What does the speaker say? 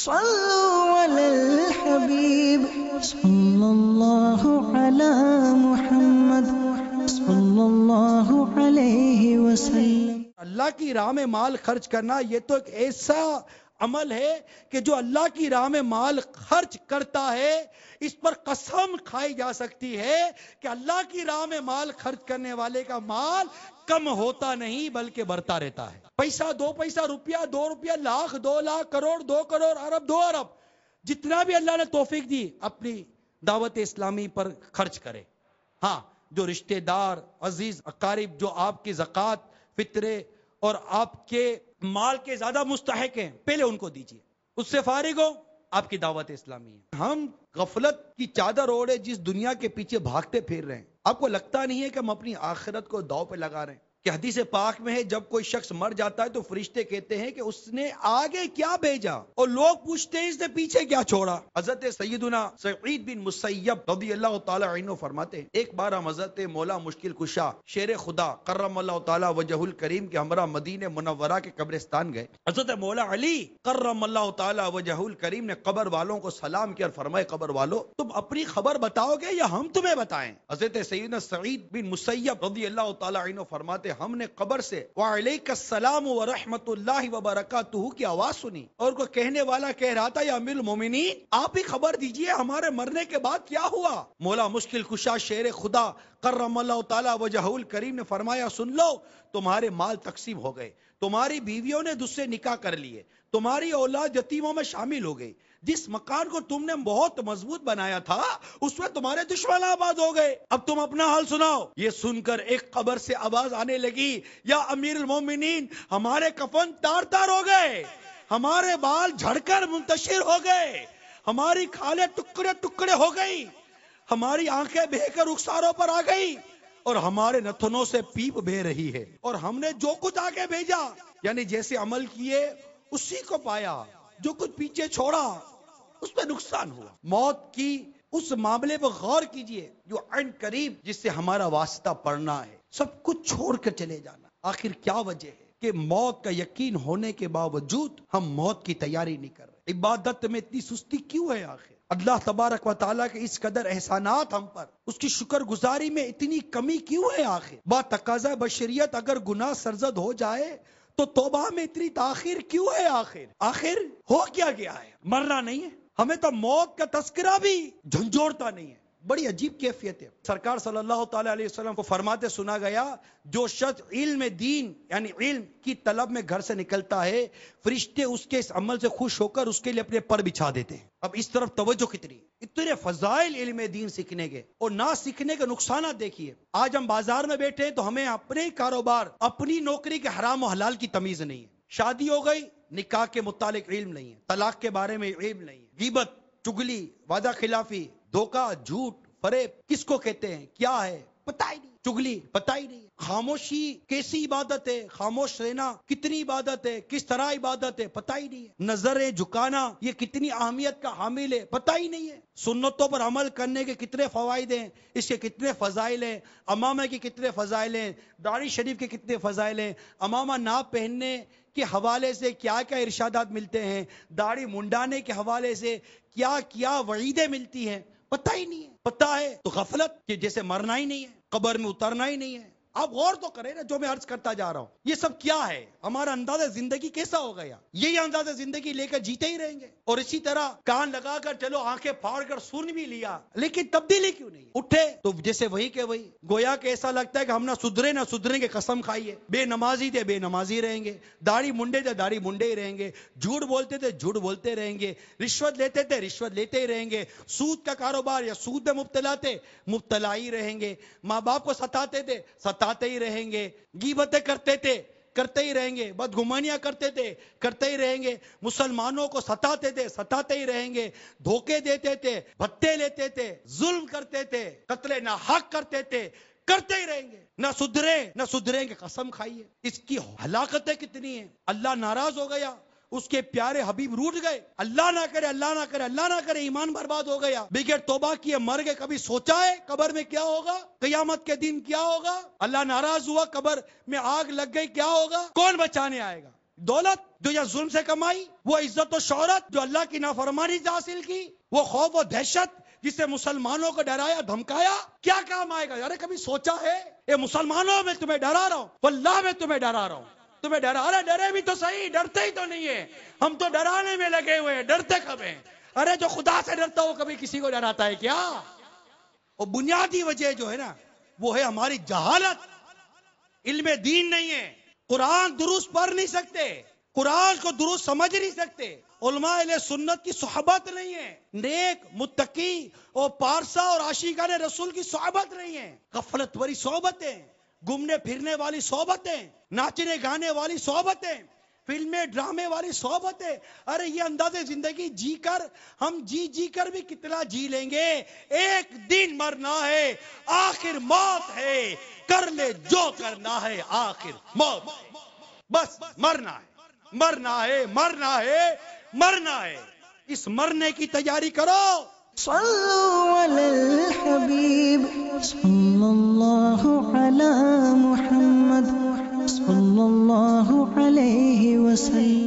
صلوا علی الحبیب صلی اللہ علی محمد صلی اللہ علیہ وسلم۔ اللہ کی راہ میں مال خرچ کرنا یہ تو ایک ایسا عمل ہے کہ جو اللہ کی راہ میں مال خرچ کرتا ہے اس پر قسم کھائی جا سکتی ہے کہ اللہ کی راہ میں مال خرچ کرنے والے کا مال کم ہوتا نہیں بلکہ بڑھتا رہتا ہے۔ پیسہ، 2 پیسہ، روپیہ، 2 روپیہ، لاکھ، 2 لاکھ، کروڑ، 2 کروڑ، ارب، 2 ارب، جتنا بھی اللہ نے توفیق دی اپنی دعوت اسلامی پر خرچ کرے۔ ہاں، جو رشتہ دار، عزیز، اقارب جو آپ کی زکوٰۃ، فطرے اور آپ کے مال کے زیادہ مستحق ہیں، پہلے ان کو دیجیے، اس سے فارغ ہو، آپ کی دعوت اسلامی ہے۔ ہم غفلت کی چادر اوڑے جس دنیا کے پیچھے بھاگتے پھر رہے ہیں، آپ کو لگتا نہیں ہے کہ ہم اپنی آخرت کو داؤ پہ لگا رہے ہیں؟ کہ حدیث پاک میں ہے جب کوئی شخص مر جاتا ہے تو فرشتے کہتے ہیں کہ اس نے آگے کیا بھیجا، اور لوگ پوچھتے ہیں اس نے پیچھے کیا چھوڑا۔ حضرت سیدنا سعید بن مسیب رضی اللہ تعالی عنہ فرماتے ہیں ایک بار ہم حضرت مولا مشکل کشا شیر خدا کرم اللہ تعالی وجہ الکریم کے ہمراہ مدینہ منورہ کے قبرستان گئے۔ حضرت مولا علی کرم اللہ تعالی وجہ الکریم نے قبر والوں کو سلام کیا اور فرمائے قبر والو تم اپنی خبر بتاؤ گے یا ہم تمہیں بتائیں؟ حضرت سیدنا سعید بن مسیب رضی اللہ تعالی عنہ فرماتے ہم نے قبر سے وعلیک السلام ورحمۃ اللہ وبرکاتہ کی آواز سنی، اور کو کہنے والا کہہ رہا تھا یا امیر المومنین آپ ہی خبر دیجئے ہمارے مرنے کے بعد کیا ہوا۔ مولا مشکل کشا شیر خدا کرم اللہ تعالی وجہ الکریم نے فرمایا سن لو، تمہارے مال تقسیم ہو گئے، تمہاری بیویوں نے دوسرے نکاح کر لیے، تمہاری اولاد یتیموں میں شامل ہو گئی، جس مکان کو تم نے بہت مضبوط بنایا تھا اس میں تمہارے دشمن آباد ہو گئے، اب تم اپنا حال سناؤ۔ یہ سن کر ایک قبر سے آواز آنے لگی یا امیر المومنین ہمارے کفن تار تار ہو گئے، ہمارے بال جھڑ کر منتشر ہو گئے، ہماری کھالیں ٹکڑے ٹکڑے ہو گئی، ہماری آنکھیں بہہ کر رخساروں پر آ گئی، اور ہمارے نتنوں سے پیپ بہ رہی ہے، اور ہم نے جو کچھ آگے بھیجا یعنی جیسے عمل کیے اسی کو پایا، جو کچھ پیچھے چھوڑا اس پہ نقصان ہوا۔ موت کی اس معاملے پر غور کیجئے جو عین قریب جس سے ہمارا واسطہ پڑنا ہے، سب کچھ چھوڑ کر چلے جانا، آخر کیا وجہ ہے کہ موت کا یقین ہونے کے باوجود ہم موت کی تیاری نہیں کر رہے؟ عبادت میں اتنی سستی کیوں ہے؟ آخر اللہ تبارک و تعالیٰ کے اس قدر احسانات ہم پر، اس کی شکر گزاری میں اتنی کمی کیوں ہے؟ آخر با تقاضا بشریت اگر گناہ سرزد ہو جائے تو توبہ میں اتنی تاخیر کیوں ہے؟ آخر ہو کیا گیا ہے؟ مرنا نہیں ہے؟ ہمیں تو موت کا تذکرہ بھی جھنجھوڑتا نہیں ہے۔ بڑی عجیب کیفیت ہے۔ سرکار صلی اللہ تعالی علیہ وسلم کو فرماتے سنا گیا جو شخص علم دین یعنی علم کی طلب میں گھر سے نکلتا ہے فرشتے اس کے اس عمل سے خوش ہو کر اس کے لیے اپنے پر بچھا دیتے ہیں۔ اب اس طرف توجہ کتنی، اتنے فضائل علم دین سیکھنے کے اور نہ سیکھنے کے نقصانات دیکھیے۔ آج ہم بازار میں بیٹھے ہیں تو ہمیں اپنے کاروبار اپنی نوکری کے حرام و حلال کی تمیز نہیں ہے، شادی ہو گئی نکاح کے متعلق علم نہیں ہے، طلاق کے بارے میں علم نہیں ہے، غیبت، چگلی، وعدہ خلافی، دھوکہ، جھوٹ، فریب کس کو کہتے ہیں، کیا ہے پتہ ہی نہیں، چگلی پتہ ہی نہیں، خاموشی کیسی عبادت ہے، خاموش رہنا کتنی عبادت ہے، کس طرح عبادت ہے پتہ ہی نہیں ہے، نظریں جھکانا یہ کتنی اہمیت کا حامل ہے پتہ ہی نہیں ہے، سنتوں پر عمل کرنے کے کتنے فوائد ہیں، اس کے کتنے فضائل ہیں، امامہ کے کتنے فضائل ہیں، داڑھی شریف کے کتنے فضائل ہیں، امامہ نہ پہننے کے حوالے سے کیا کیا ارشادات ملتے ہیں، داڑھی منڈانے کے حوالے سے کیا کیا وعیدیں ملتی ہیں، پتہ ہی نہیں ہے۔ پتہ ہے تو غفلت کہ جیسے مرنا ہی نہیں ہے، قبر میں اترنا ہی نہیں ہے۔ آپ غور تو کریں نا جو میں عرض کرتا جا رہا ہوں، یہ سب کیا ہے؟ ہمارا انداز زندگی کیسا ہو گیا؟ یہی انداز زندگی لے کر جیتے ہی رہیں گے، اور اسی طرح کان لگا کر چلو آنکھیں پھاڑ کر سن بھی لیا لیکن تبدیلی کیوں نہیں؟ اٹھے تو جیسے وہی کہ وہی، گویا کہ ایسا لگتا ہے کہ ہم نہ سدھرے نہ سدھریں گے، قسم کھائیے، بے نمازی تھے بے نمازی رہیں گے، داڑھی منڈے تھے داڑھی منڈے ہی رہیں گے، جھوٹ بولتے تھے جھوٹ بولتے رہیں گے، رشوت لیتے تھے رشوت لیتے ہی رہیں گے، سود کا کاروبار یا سود میں مبتلا تھے مبتلا ہی رہیں گے، ماں باپ کو ستاتے تھے ستاتے ہی رہیں گے، غیبتیں کرتے تھے کرتے ہی رہیں گے، بدگمانیاں کرتے تھے کرتے ہی رہیں گے، مسلمانوں کو ستاتے تھے ستاتے ہی رہیں گے، دھوکے دیتے تھے بھتے لیتے تھے ظلم کرتے تھے قتل ناحق کرتے تھے کرتے ہی رہیں گے، نہ سدھرے نہ سدھریں گے، قسم کھائیے۔ اس کی ہلاکتیں کتنی ہیں، اللہ ناراض ہو گیا، اس کے پیارے حبیب روٹ گئے، اللہ نہ کرے اللہ نہ کرے اللہ نہ کرے ایمان برباد ہو گیا، بغیر توبہ کیے مر گئے، کبھی سوچا ہے قبر میں کیا ہوگا، قیامت کے دن کیا ہوگا، اللہ ناراض ہوا قبر میں آگ لگ گئی کیا ہوگا، کون بچانے آئے گا؟ دولت جو یا ظلم سے کمائی، وہ عزت و شہرت جو اللہ کی نافرمانی سے حاصل کی، وہ خوف و دہشت جسے مسلمانوں کو ڈرایا دھمکایا، کیا کام آئے گا؟ ارے کبھی سوچا ہے؟ اے مسلمانوں میں تمہیں ڈرا رہا ہوں، واللہ میں تمہیں ڈرا رہا ہوں، تمہیں ڈرا رہا، ڈرے بھی تو صحیح، ڈرتے ہی تو نہیں ہے، ہم تو ڈرانے میں لگے ہوئے ہیں، ڈرتے کب ہیں؟ ارے جو خدا سے ڈرتا ہو کبھی کسی کو ڈراتا ہے کیا؟ اور بنیادی وجہ جو ہے نا وہ ہے ہماری جہالت، علم دین نہیں ہے، قرآن درست پڑھ نہیں سکتے، قرآن کو درست سمجھ نہیں سکتے، علماء اہل سنت کی صحبت نہیں ہے، نیک متقی اور پارسا اور عاشقان رسول کی صحبت نہیں ہے، غفلت بری صحبتیں، گھومنے پھرنے والی صحبتیں، ناچنے گانے والی صحبتیں، فلمیں ڈرامے والی صحبتیں، ارے یہ انداز زندگی جی کر ہم جی کر بھی کتنا جی لیں گے؟ ایک دن مرنا ہے، آخر موت ہے، کر لے جو کرنا ہے، آخر موت، بس مرنا ہے، مرنا ہے، مرنا ہے، مرنا ہے، اس مرنے کی تیاری کرو۔ صلوا علی الحبیب صلی اللہ علی محمد صلی اللہ علیہ وسلم۔